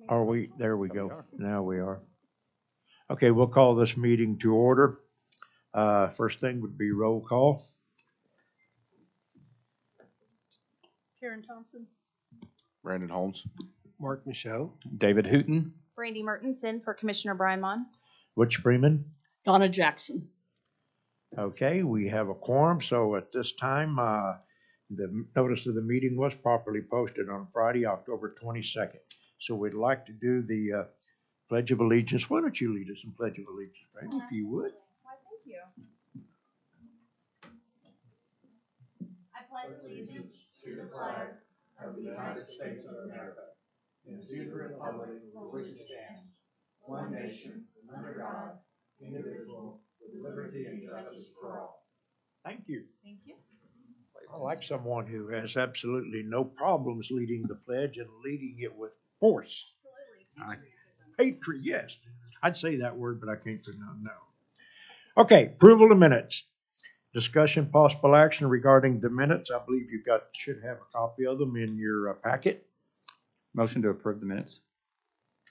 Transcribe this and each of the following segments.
Are we? There we go. Now we are. Okay, we'll call this meeting to order. First thing would be roll call. Karen Thompson. Brandon Holmes. Mark Michaud. David Hooten. Brandy Mertensen for Commissioner Brian Mon. Butch Freeman. Donna Jackson. Okay, we have a quorum, so at this time, the notice of the meeting was properly posted on Friday, October 22nd. So we'd like to do the Pledge of Allegiance. Why don't you lead us in Pledge of Allegiance, Brandy, if you would? Why, thank you. I pledge allegiance to the flag of the United States of America and to the republic for which it stands, one nation, under God, indivisible, with liberty and justice for all. Thank you. Thank you. I like someone who has absolutely no problems leading the pledge and leading it with force. Absolutely. Patriot, yes. I'd say that word, but I can't pronounce no. Okay, approval of minutes. Discussion, possible action regarding the minutes. I believe you should have a copy of them in your packet. Motion to approve the minutes.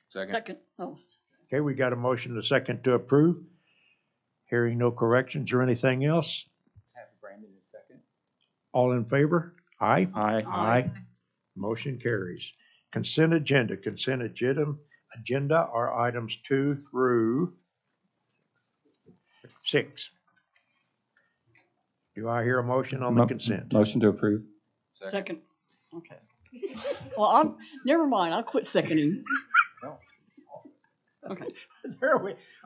Second. Oh, Okay, we got a motion and a second to approve. Hearing no corrections or anything else. Have Brandon in second. All in favor? Aye. Aye. Aye. Motion carries. Consent agenda. Consent agenda are items 2 through 6. Do I hear a motion on the consent? Motion to approve. second. Okay. Well, never mind. I'll quit seconding. No. Okay.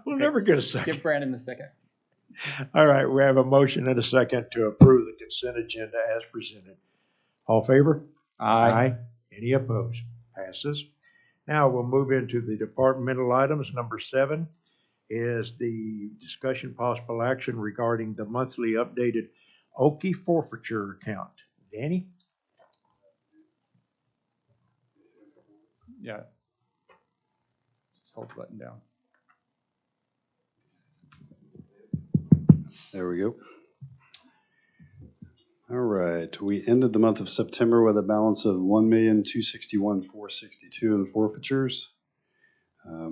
We'll never get a second. Give Brandon the second. All right, we have a motion and a second to approve the consent agenda as presented. All in favor? Aye. Any opposed? Passes. Now we'll move into the departmental items. Number 7 is the discussion possible action regarding the monthly updated Okie forfeiture account. Danny? Yeah. Just hold the button down. There we go. All right, we ended the month of September with a balance of $1,261,462 in forfeitures.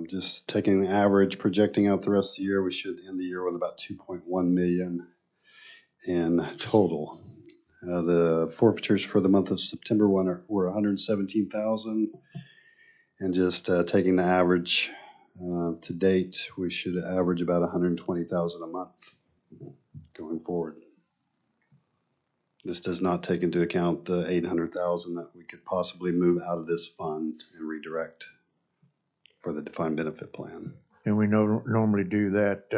Just taking the average, projecting out the rest of the year, we should end the year with about 2.1 million in total. The forfeitures for the month of September were 117,000, and just taking the average to date, we should average about 120,000 a month going forward. This does not take into account the 800,000 that we could possibly move out of this fund and redirect for the defined benefit plan. And we normally do that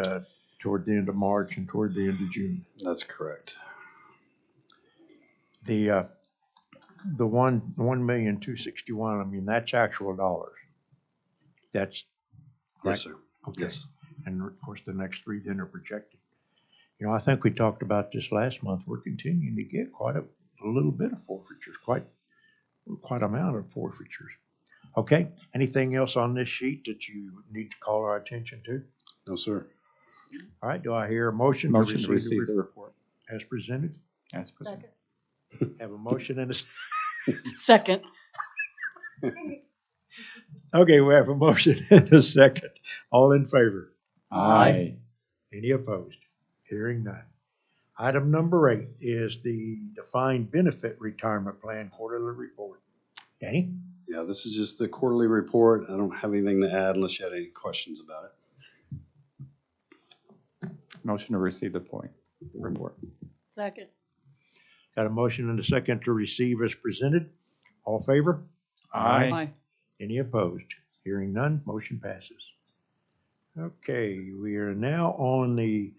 toward the end of March and toward the end of June. That's correct. The 1,261,000, I mean, that's actual dollars. That's Yes, sir. okay. Yes. And of course, the next 3 then are projected. You know, I think we talked about this last month. We're continuing to get quite a little bit of forfeitures, quite amount of forfeitures. Okay, anything else on this sheet that you need to call our attention to? No, sir. All right, do I hear a motion? Motion to receive the report. As presented? As presented. Have a motion and a Second. Okay, we have a motion and a second. All in favor? Aye. Any opposed? Hearing none. Item number 8 is the defined benefit retirement plan quarterly report. Danny? Yeah, this is just the quarterly report. I don't have anything to add unless you had any questions about it. Motion to receive the report. Second. Got a motion and a second to receive as presented. All in favor? Aye. Any opposed? Hearing none, motion passes. Okay, we are now on the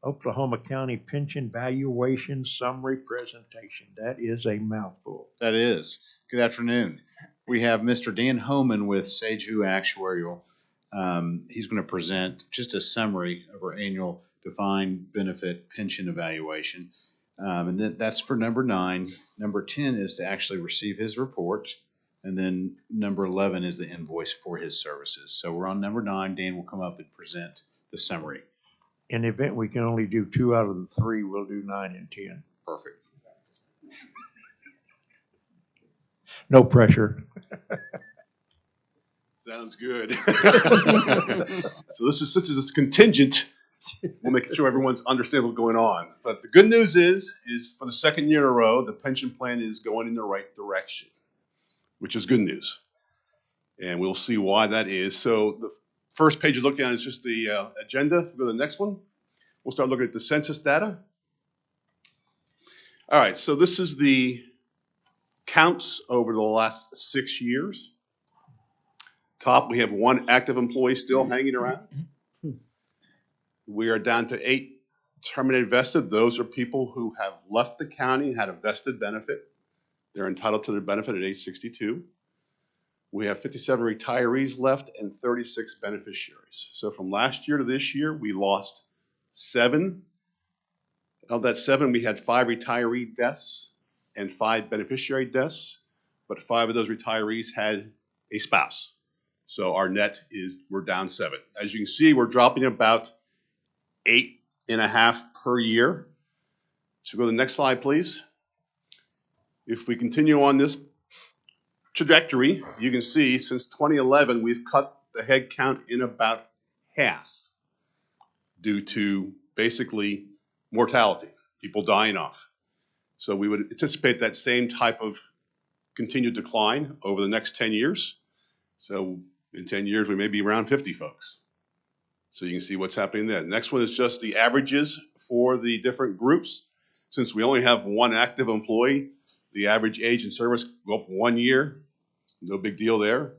Oklahoma County Pension Valuation Summary Presentation. That is a mouthful. That is. Good afternoon. We have Mr. Dan Homan with Sageview Actuarial. He's going to present just a summary of our annual defined benefit pension evaluation. And that's for number 9. Number 10 is to actually receive his report. And then number 11 is the invoice for his services. So we're on number 9. Dan will come up and present the summary. In the event we can only do 2 out of the 3, we'll do 9 and 10. Perfect. No pressure. Sounds good. So since this is contingent, we'll make sure everyone's understands what's going on. But the good news is for the second year in a row, the pension plan is going in the right direction, which is good news. And we'll see why that is. So the first page you're looking at is just the agenda. We'll go to the next one. We'll start looking at the census data. All right, so this is the counts over the last 6 years. Top, we have 1 active employee still hanging around. We are down to 8 terminated vested. Those are people who have left the county and had a vested benefit. They're entitled to their benefit at age 62. We have 57 retirees left and 36 beneficiaries. So from last year to this year, we lost 7. Of that 7, we had 5 retiree deaths and 5 beneficiary deaths, but 5 of those retirees had a spouse. So our net is, we're down 7. As you can see, we're dropping about 8.5 per year. So go to the next slide, please. If we continue on this trajectory, you can see since 2011, we've cut the head count in about half due to basically mortality, people dying off. So we would anticipate that same type of continued decline over the next 10 years. So in 10 years, we may be around 50 folks. So you can see what's happening there. The next one is just the averages for the different groups. Since we only have 1 active employee, the average age in service go up 1 year. No big deal there.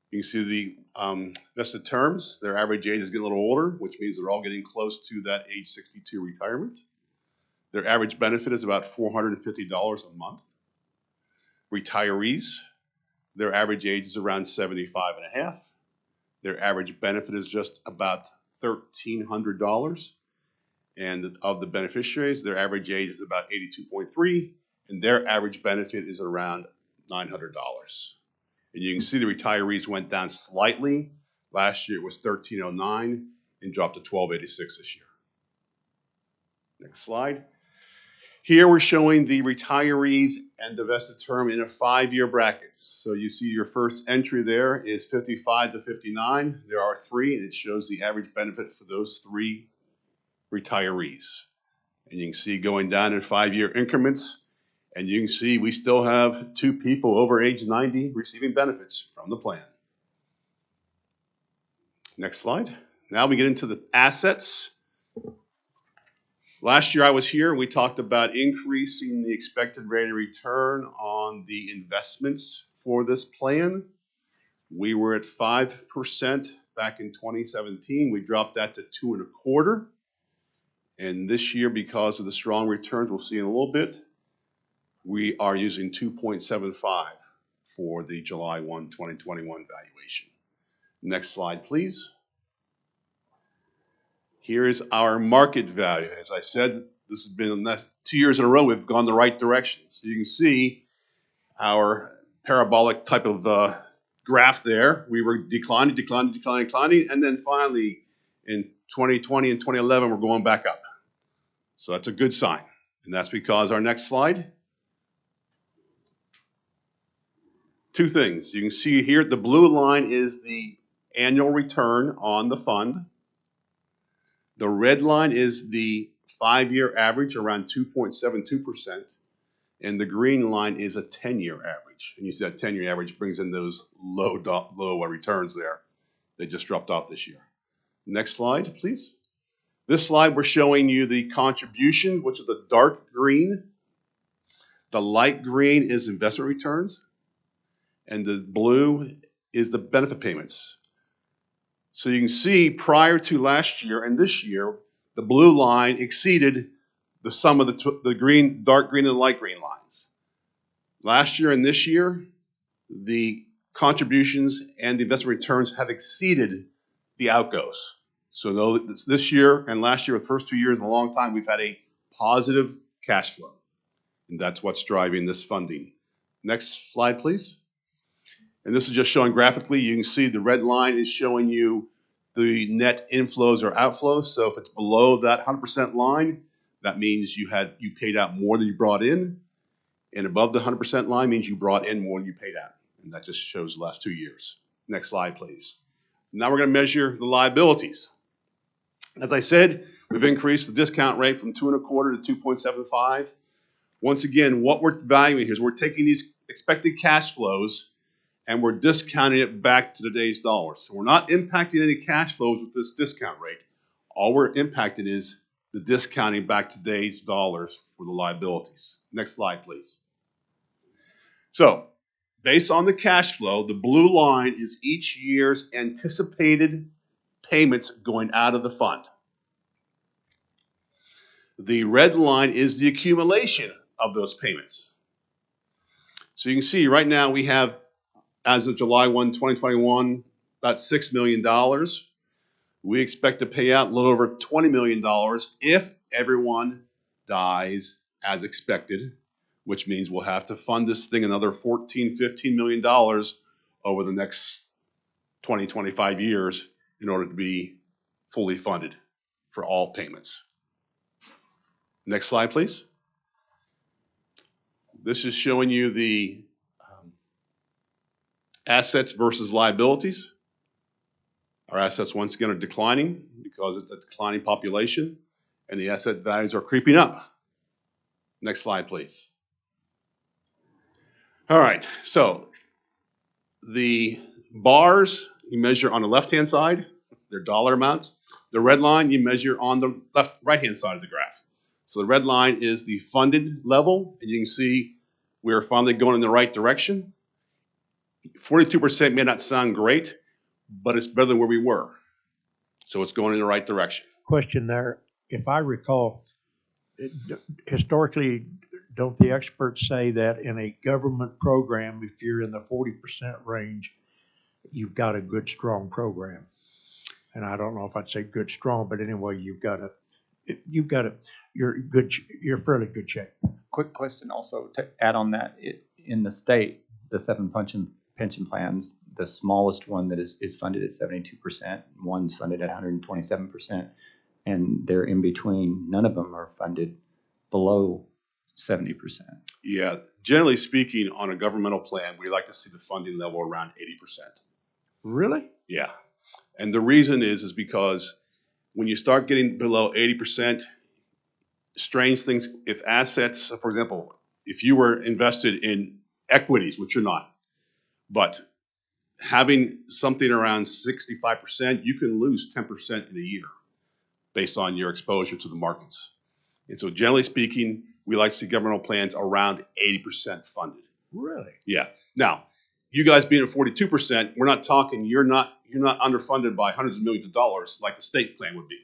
You can see the vested terms. Their average age is getting a little older, which means they're all getting close to that age 62 retirement. Their average benefit is about $450 a month. Retirees, their average age is around 75 and a half. Their average benefit is just about $1,300. And of the beneficiaries, their average age is about 82.3, and their average benefit is around $900. And you can see the retirees went down slightly. Last year it was $1,309 and dropped to $1,286 this year. Next slide. Here we're showing the retirees and the vested term in a 5-year brackets. So you see your first entry there is 55 to 59. There are 3, and it shows the average benefit for those 3 retirees. And you can see going down in 5-year increments. And you can see we still have 2 people over age 90 receiving benefits from the plan. Next slide. Now we get into the assets. Last year I was here, we talked about increasing the expected rate of return on the investments for this plan. We were at 5% back in 2017. We dropped that to 2.25%. And this year, because of the strong returns we'll see in a little bit, we are using 2.75 for the July 1, 2021 valuation. Next slide, please. Here is our market value. As I said, this has been 2 years in a row, we've gone the right direction. So you can see our parabolic type of graph there. We were declining, and then finally in 2020 and 2011, we're going back up. So that's a good sign. And that's because our next slide. 2 things. You can see here the blue line is the annual return on the fund. The red line is the 5-year average, around 2.72%. And the green line is a 10-year average. And you see that 10-year average brings in those low returns there. They just dropped off this year. Next slide, please. This slide, we're showing you the contribution, which is the dark green. The light green is investment returns. And the blue is the benefit payments. So you can see prior to last year and this year, the blue line exceeded the sum of the green, dark green and light green lines. Last year and this year, the contributions and the investment returns have exceeded the outgoes. So this year and last year, the first 2 years in a long time, we've had a positive cash flow. And that's what's driving this funding. Next slide, please. And this is just showing graphically. You can see the red line is showing you the net inflows or outflows. So if it's below that 100% line, that means you paid out more than you brought in. And above the 100% line means you brought in more than you paid out. And that just shows the last 2 years. Next slide, please. Now we're going to measure the liabilities. As I said, we've increased the discount rate from 2.25 to 2.75. Once again, what we're valuing here is we're taking these expected cash flows and we're discounting it back to today's dollars. So we're not impacting any cash flows with this discount rate. All we're impacting is the discounting back to today's dollars for the liabilities. Next slide, please. So, based on the cash flow, the blue line is each year's anticipated payments going out of the fund. The red line is the accumulation of those payments. So you can see right now we have, as of July 1, 2021, about $6 million. We expect to pay out a little over $20 million if everyone dies as expected, which means we'll have to fund this thing another $14, $15 million over the next 20, 25 years in order to be fully funded for all payments. Next slide, please. This is showing you the assets versus liabilities. Our assets, once again, are declining because it's a declining population, and the asset values are creeping up. Next slide, please. All right, so the bars you measure on the left-hand side, they're dollar amounts. The red line you measure on the right-hand side of the graph. So the red line is the funded level, and you can see we're finally going in the right direction. 42% may not sound great, but it's better than where we were. So it's going in the right direction. Question there. If I recall, historically, don't the experts say that in a government program, if you're in the 40% range, you've got a good, strong program? And I don't know if I'd say good, strong, but anyway, you're fairly good shape. Quick question also to add on that. In the state, the 7 pension plans, the smallest one that is funded at 72%, one's funded at 127%, and they're in between. None of them are funded below 70%. Yeah, generally speaking, on a governmental plan, we like to see the funding level around 80%. Really? Yeah, and the reason is because when you start getting below 80%, strange things, if assets, for example, if you were invested in equities, which you're not, but having something around 65%, you can lose 10% in a year based on your exposure to the markets. And so generally speaking, we like to see governmental plans around 80% funded. Really? Yeah. Now, you guys being at 42%, we're not talking, you're not underfunded by hundreds of millions of dollars like the state plan would be.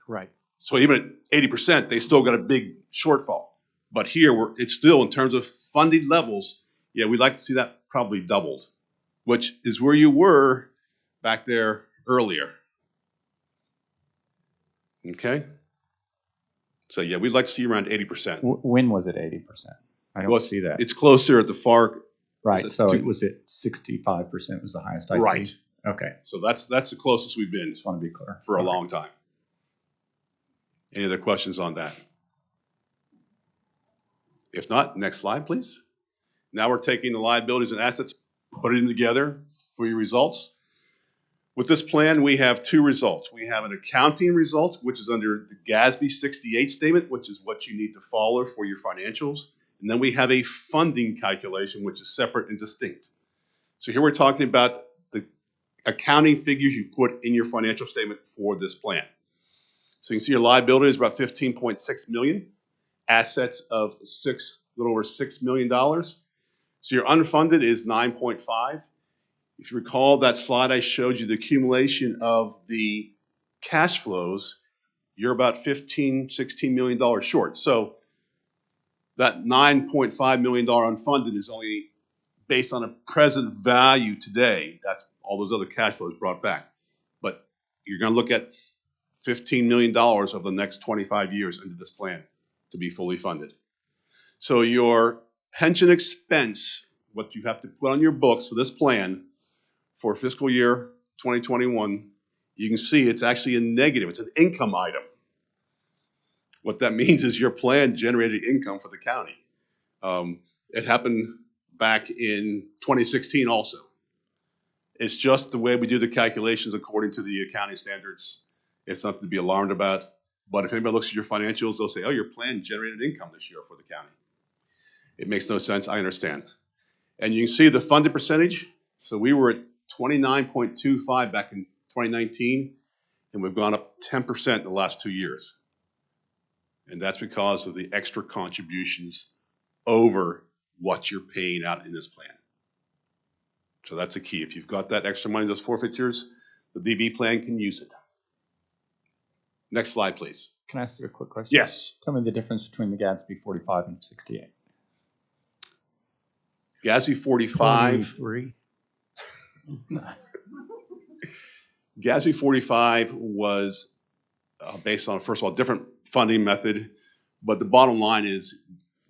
Right. So even at 80%, they still got a big shortfall. But here, it's still, in terms of funding levels, yeah, we'd like to see that probably doubled, which is where you were back there earlier. Okay? So yeah, we'd like to see around 80%. When was it 80%? I don't see that. It's closer at the far. Right, so it was at 65% was the highest I see. Right. Okay. So that's the closest we've been Just want to be clear. for a long time. Any other questions on that? If not, next slide, please. Now we're taking the liabilities and assets, putting them together for your results. With this plan, we have two results. We have an accounting result, which is under the GASB 68 statement, which is what you need to follow for your financials. And then we have a funding calculation, which is separate and distinct. So here we're talking about the accounting figures you put in your financial statement for this plan. So you can see your liability is about $15.6 million, assets of a little over $6 million. So your unfunded is 9.5. If you recall that slide I showed you, the accumulation of the cash flows, you're about $16 million short. So that $9.5 million unfunded is only based on a present value today. That's all those other cash flows brought back. But you're going to look at $15 million over the next 25 years into this plan to be fully funded. So your pension expense, what you have to put on your books for this plan for fiscal year 2021, you can see it's actually a negative. It's an income item. What that means is your plan generated income for the county. It happened back in 2016 also. It's just the way we do the calculations according to the accounting standards. It's nothing to be alarmed about. But if anybody looks at your financials, they'll say, oh, your plan generated income this year for the county. It makes no sense. I understand. And you can see the funded percentage. So we were at 29.25 back in 2019, and we've gone up 10% in the last 2 years. And that's because of the extra contributions over what you're paying out in this plan. So that's a key. If you've got that extra money, those forfeitures, the DB plan can use it. Next slide, please. Can I ask you a quick question? Yes. Tell me the difference between the Gatsby 45 and 68. GASB 45. 23. GASB 45 was based on, first of all, a different funding method. But the bottom line is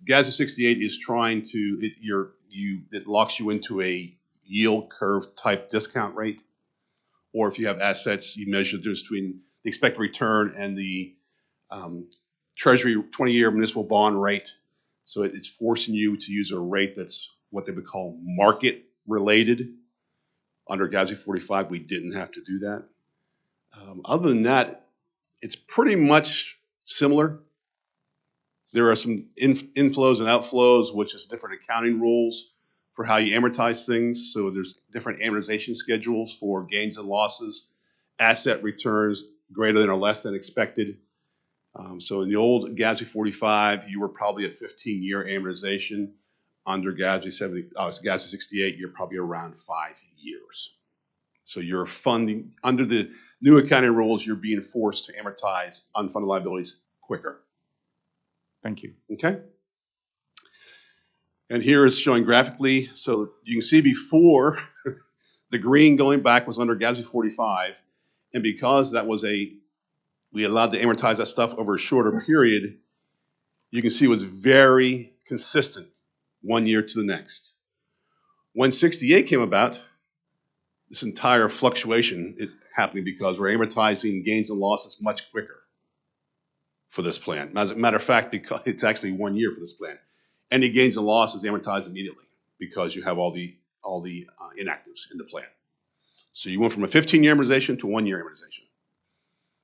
GASB 68 is trying to, it locks you into a yield curve type discount rate. Or if you have assets, you measure the difference between the expected return and the Treasury 20-year municipal bond rate. So it's forcing you to use a rate that's what they would call market related. Under GASB 45, we didn't have to do that. Other than that, it's pretty much similar. There are some inflows and outflows, which is different accounting rules for how you amortize things. So there's different amortization schedules for gains and losses, asset returns greater than or less than expected. So in the old GASB 45, you were probably at 15-year amortization. Under GASB 68, you're probably around 5 years. So you're funding, under the new accounting rules, you're being forced to amortize unfunded liabilities quicker. Thank you. Okay? And here is showing graphically, so you can see before the green going back was under GASB 45, and because that was we allowed to amortize that stuff over a shorter period, you can see it was very consistent 1 year to the next. When 68 came about, this entire fluctuation is happening because we're amortizing gains and losses much quicker for this plan. As a matter of fact, because it's actually 1 year for this plan. Any gains and losses amortized immediately because you have all the inactives in the plan. So you went from a 15-year amortization to a 1 year amortization.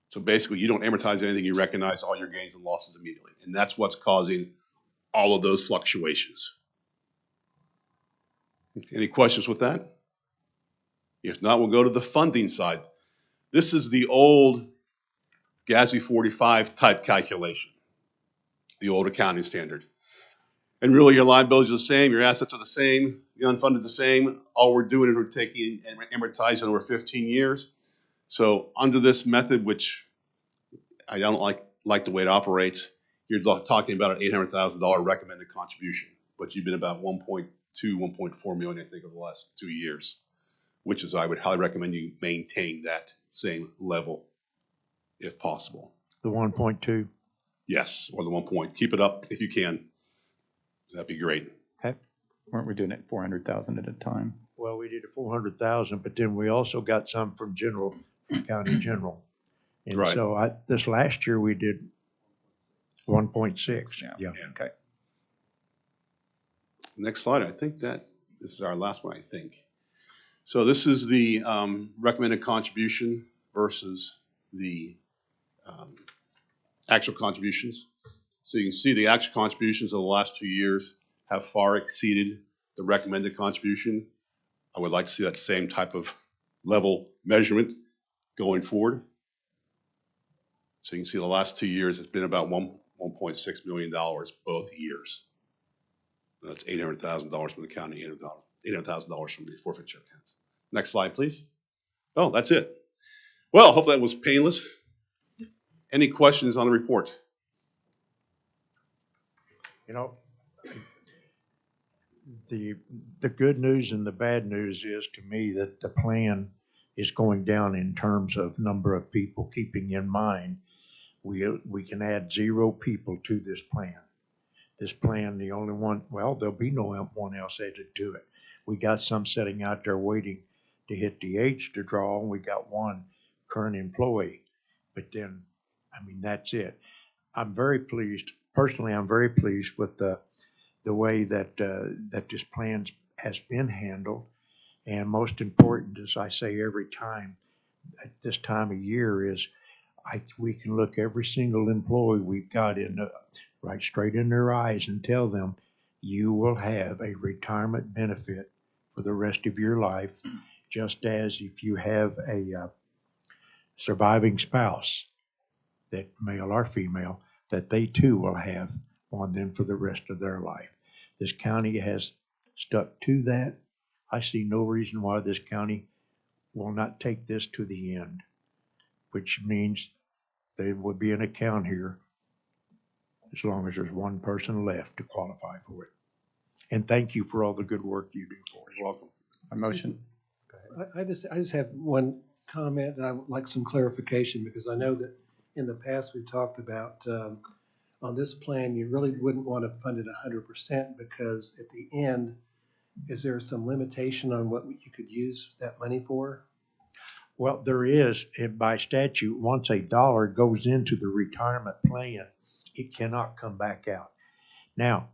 So basically, you don't amortize anything, you recognize all your gains and losses immediately. And that's what's causing all of those fluctuations. Any questions with that? If not, we'll go to the funding side. This is the old GASB 45 type calculation, the old accounting standard. And really, your liabilities are the same, your assets are the same, the unfunded the same. All we're doing is we're taking and amortizing over 15 years. So under this method, which I don't like the way it operates, you're talking about an $800,000 recommended contribution, but you've been about 1.2, 1.4 million, I think, over the last 2 years, which is I would highly recommend you maintain that same level if possible. The 1.2. Yes, or the 1 point. Keep it up if you can. That'd be great. Okay. Weren't we doing it 400,000 at a time? Well, we did a 400,000, but then we also got some from county general. And Right. so this last year we did 1.6. Yeah. Yeah. Okay. Next slide. I think this is our last one, I think. So this is the recommended contribution versus the actual contributions. So you can see the actual contributions of the last 2 years have far exceeded the recommended contribution. I would like to see that same type of level measurement going forward. So you can see the last 2 years, it's been about $1.6 million both years. That's $800,000 from the county, $800,000 from the forfeiture accounts. Next slide, please. Oh, that's it. Well, hopefully that was painless. Any questions on the report? You know, the good news and the bad news is to me that the plan is going down in terms of number of people, keeping in mind we can add 0 people to this plan. This plan, the only one, well, there'll be no one else added to it. We got some sitting out there waiting to hit the age to draw, and we got 1 current employee. But then, I mean, that's it. I'm very pleased. Personally, I'm very pleased with the way that this plan has been handled. And most important, as I say every time, at this time of year is we can look every single employee we've got right straight in their eyes and tell them, you will have a retirement benefit for the rest of your life, just as if you have a surviving spouse, that male or female, that they too will have on them for the rest of their life. This county has stuck to that. I see no reason why this county will not take this to the end, which means there will be an account here as long as there's one person left to qualify for it. And thank you for all the good work you do for us. You're welcome. A motion. I just have one comment, and I would like some clarification, because I know that in the past we talked about, on this plan, you really wouldn't want to fund it 100%, because at the end, is there some limitation on what you could use that money for? Well, there is, and by statute, once a dollar goes into the retirement plan, it cannot come back out. Now,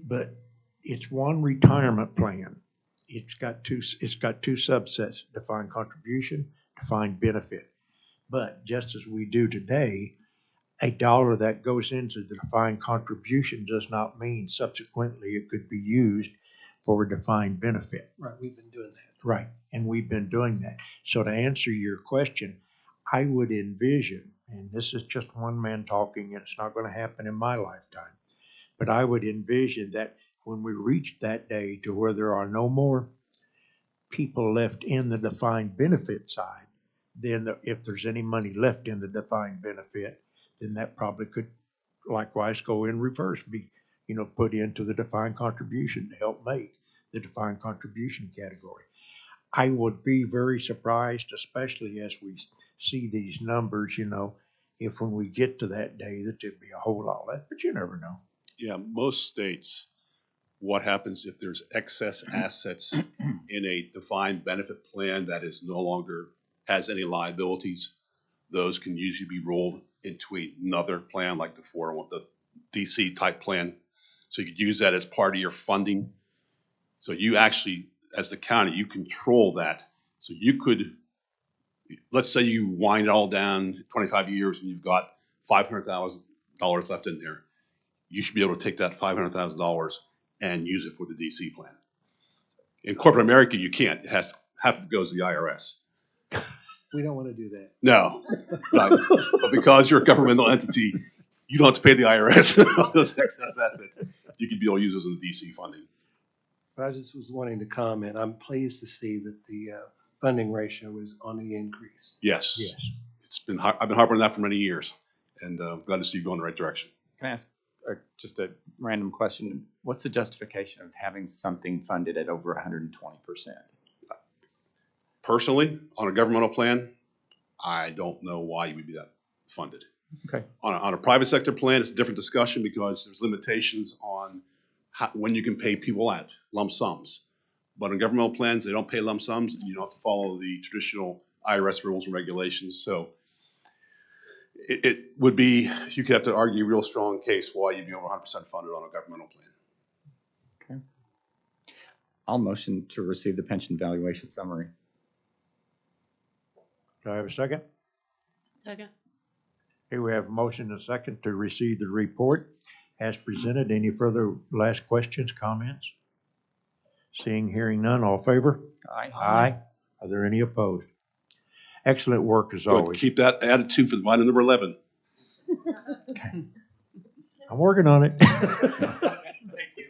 but it's one retirement plan. It's got two subsets: defined contribution, defined benefit. But just as we do today, a dollar that goes into the defined contribution does not mean subsequently it could be used for a defined benefit. Right, we've been doing that. Right, and we've been doing that. So to answer your question, I would envision, and this is just one man talking, and it's not going to happen in my lifetime, but I would envision that when we reach that day to where there are no more people left in the defined benefit side, then if there's any money left in the defined benefit, then that probably could likewise go in reverse, be put into the defined contribution to help make the defined contribution category. I would be very surprised, especially as we see these numbers, if when we get to that day that there'd be a whole lot left, but you never know. Yeah, most states, what happens if there's excess assets in a defined benefit plan that is no longer has any liabilities, those can usually be rolled into another plan like the 401, the DC type plan. So you could use that as part of your funding. So you actually, as the county, you control that. So you could, let's say you wind it all down 25 years and you've got $500,000 left in there. You should be able to take that $500,000 and use it for the DC plan. In corporate America, you can't. It has to go to the IRS. We don't want to do that. No, right. But because you're a governmental entity, you don't have to pay the IRS those excess assets. You could be able to use those in the DC funding. But I just was wanting to comment. I'm pleased to see that the funding ratio is on the increase. Yes. Yes. I've been harping on that for many years, and glad to see you go in the right direction. Can I ask just a random question? What's the justification of having something funded at over 120%? Personally, on a governmental plan, I don't know why you would be that funded. Okay. On a private sector plan, it's a different discussion because there's limitations on when you can pay people out lump sums. But in governmental plans, they don't pay lump sums, and you don't have to follow the traditional IRS rules and regulations. So it would be, you could have to argue a real strong case why you'd be over 100% funded on a governmental plan. Okay. I'll motion to receive the pension valuation summary. Do I have a second? Second. Here we have a motion and a second to receive the report as presented. Any further last questions, comments? Seeing, hearing none, all in favor? Aye. Aye. Are there any opposed? Excellent work as Good. always. Keep that attitude for the item number 11. I'm working on it. Thank you.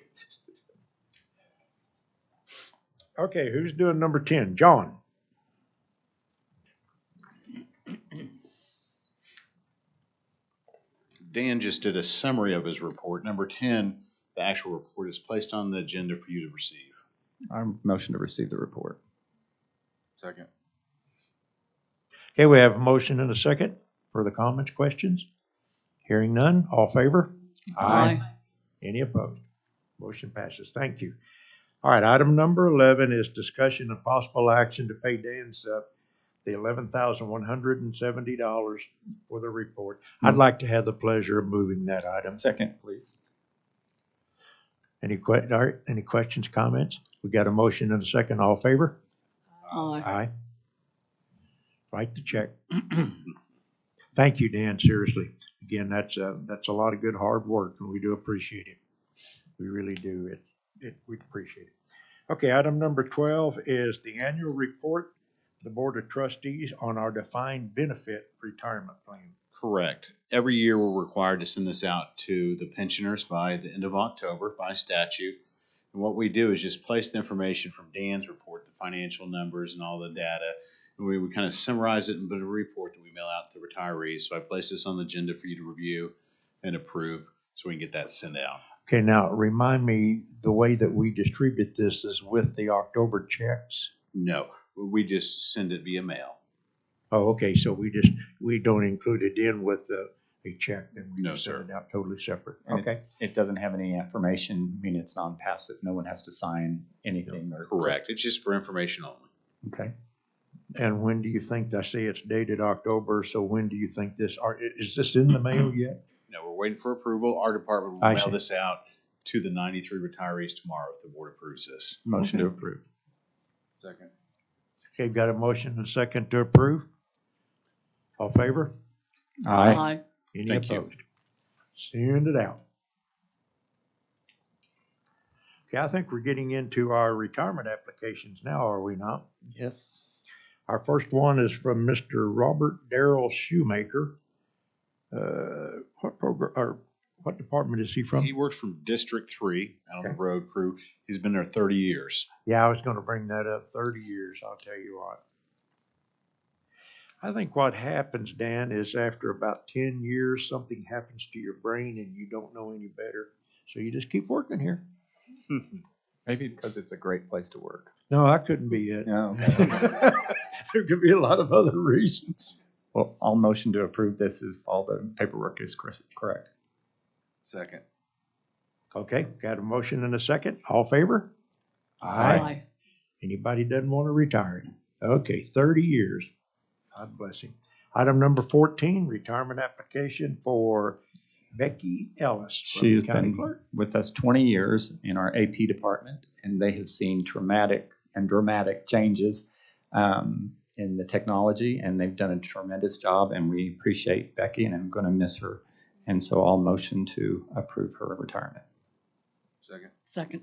Okay, who's doing number 10? John. Dan just did a summary of his report. Number 10, the actual report is placed on the agenda for you to receive. I motion to receive the report. Second. Okay, we have a motion and a second. Further comments, questions? Hearing none, all in favor? Aye. Any opposed? Motion passes. Thank you. All right, item number 11 is discussion of possible action to pay Dan Sup the $11,170 for the report. I'd like to have the pleasure of moving that item. Second, please. Any any questions, comments? We got a motion and a second. All in favor? Aye. Aye. Write the check. Thank you, Dan, seriously. Again, that's a lot of good hard work, and we do appreciate it. We really do. We appreciate it. Okay, item number 12 is the annual report, the Board of Trustees on our defined benefit retirement plan. Correct. Every year, we're required to send this out to the pensioners by the end of October by statute. And what we do is just place the information from Dan's report, the financial numbers and all the data. And we kind of summarize it in a report that we mail out to retirees. So I place this on the agenda for you to review and approve so we can get that sent out. Okay, now remind me, the way that we distribute this is with the October checks? No, we just send it via mail. Oh, okay, so we don't include it in with a check, then we No, just sir. send it out totally separate. And Okay, it doesn't have any affirmation, I mean, it's non-passive. No one has to sign anything or. Correct. It's just for information only. Okay. and when do you think, I say it's dated October, so when do you think is this in the mail yet? No, we're waiting for approval. Our department will I mail see. this out to the 93 retirees tomorrow if the board approves this. Motion to approve. Second. Okay, got a motion and a second to approve? All in favor? Aye. Any Thank you. opposed? Send it out. Okay, I think we're getting into our retirement applications now, are we not? Yes. Our first one is from Mr. Robert Darrell Shoemaker. What program, or what department is he from? He works from District 3 out on Okay. the road crew. He's been there 30 years. Yeah, I was gonna bring that up, 30 years, I'll tell you what. I think what happens, Dan, is after about 10 years, something happens to your brain and you don't know any better. So you just keep working here. Maybe because it's a great place to work. No, I couldn't be it. Yeah, okay. There could be a lot of other reasons. Well, I'll motion to approve this if all the paperwork is correct. Second. Okay, got a motion and a second. All in favor? Aye. Anybody doesn't want to retire? Okay, 30 years. God bless him. Item number 14, retirement application for Becky Ellison. She's County been Clerk. with us 20 years in our AP department, and they have seen traumatic and dramatic changes in the technology, and they've done a tremendous job, and we appreciate Becky, and I'm going to miss her. And so I'll motion to approve her retirement. Second. Second.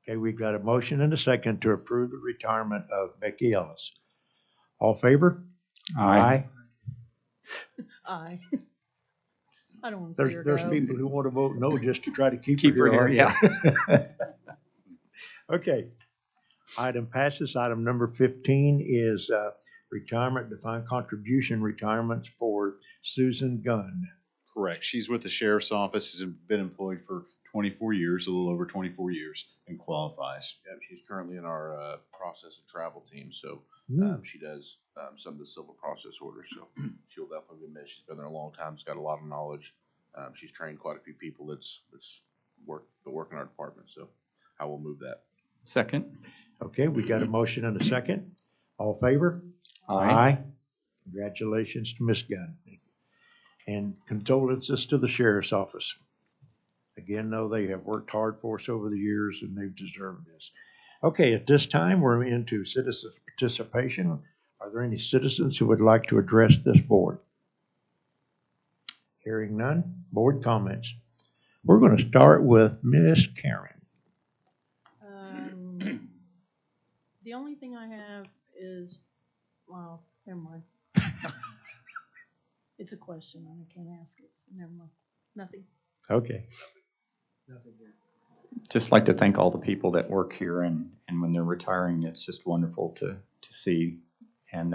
Okay, we've got a motion and a second to approve the retirement of Becky Ellis. All in favor? Aye. I don't want to see her There's go. people who want to vote no just to try to keep Keep her here, yeah. Okay. Item passes. Item number 15 is retirement, defined contribution retirements for Susan Gunn. Correct. She's with the sheriff's office, has been employed for 24 years, a little over 24 years, and qualifies. Yeah, she's currently in our process of travel team, so she does some of the civil process orders, so she'll definitely be missed. She's been there a long time, she's got a lot of knowledge. She's trained quite a few people that's work in our department, so I will move that. Second. Okay, we got a motion and a second. All in favor? Congratulations to Ms. Gunn. And condolences to the sheriff's office. Again, though, they have worked hard for us over the years and they've deserved this. Okay, at this time, we're into citizens' participation. Are there any citizens who would like to address this board? Hearing none, board comments. We're going to start with Miss Karen. The only thing I have is, well, never mind. It's a question, and I can't ask it, so never mind. Nothing. Okay. Just like to thank all the people that work here, and when they're retiring, it's just wonderful to see, and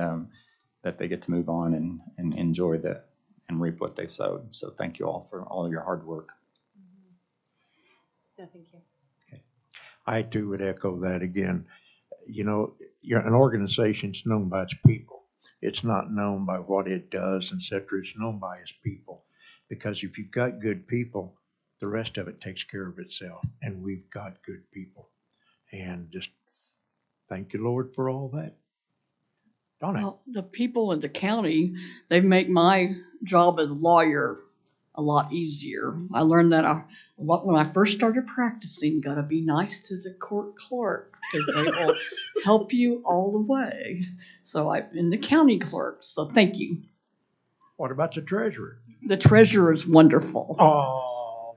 that they get to move on and enjoy that and reap what they sowed. So thank you all for all of your hard work. No, thank you. I too would echo that again. You know, an organization's known by its people. It's not known by what it does, etc. It's known by its people. Because if you've got good people, the rest of it takes care of itself. And we've got good people. And just thank you, Lord, for all that. Donna. Well, the people in the county, they make my job as lawyer a lot easier. I learned that a lot when I first started practicing. Got to be nice to the court clerk because they will help you all the way. So in the county clerk. So thank you. What about the treasurer? The treasurer is wonderful. Oh,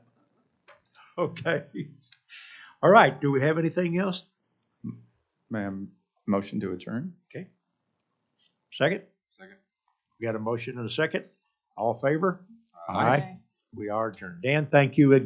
okay. All right, do we have anything else? Ma'am, motion to adjourn? Okay. Second? Second. We got a motion and a second. All in favor? Aye. We are adjourned. Dan, thank you again.